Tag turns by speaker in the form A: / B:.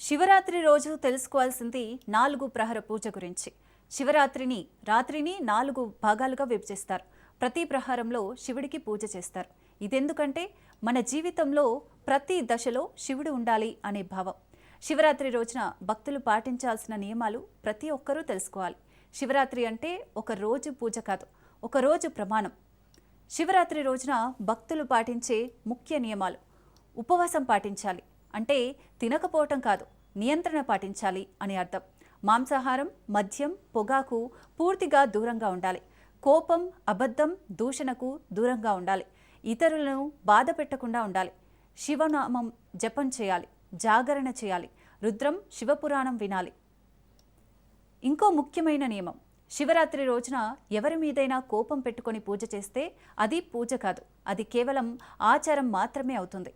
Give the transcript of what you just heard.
A: శివరాత్రి రోజు తెలుసుకోవాల్సింది 4 ప్రహర పూజ గురించి. రాత్రిని 4 భాగాలుగా విభజిస్తారు. ప్రతి ప్రహారంలో శివుడికి పూజ చేస్తారు. ఇదెందుకంటే మన జీవితంలో ప్రతి దశలో శివుడు ఉండాలి అనే భావం. శివరాత్రి రోజున భక్తులు పాటించాల్సిన నియమాలు ప్రతి ఒక్కరూ తెలుసుకోవాలి. శివరాత్రి అంటే ఒక రోజు పూజ కాదు, ఒక రోజు ప్రమాణం. శివరాత్రి రోజున భక్తులు పాటించే ముఖ్య నియమాలు: ఉపవాసం పాటించాలి, అంటే తినకపోవటం కాదు, నియంత్రణ పాటించాలి అని అర్థం. మాంసాహారం, మద్యం, పొగాకు పూర్తిగా దూరంగా ఉండాలి. కోపం, అబద్ధం, దూషణకు దూరంగా ఉండాలి. ఇతరులను బాధ పెట్టకుండా ఉండాలి. శివనామం జపం చేయాలి, జాగరణ చేయాలి, రుద్రం, శివపురాణం వినాలి. ఇంకో ముఖ్యమైన నియమం: శివరాత్రి రోజున ఎవరి మీదైనా కోపం పెట్టుకొని పూజ చేస్తే అది పూజ కాదు, అది కేవలం ఆచారం మాత్రమే అవుతుంది.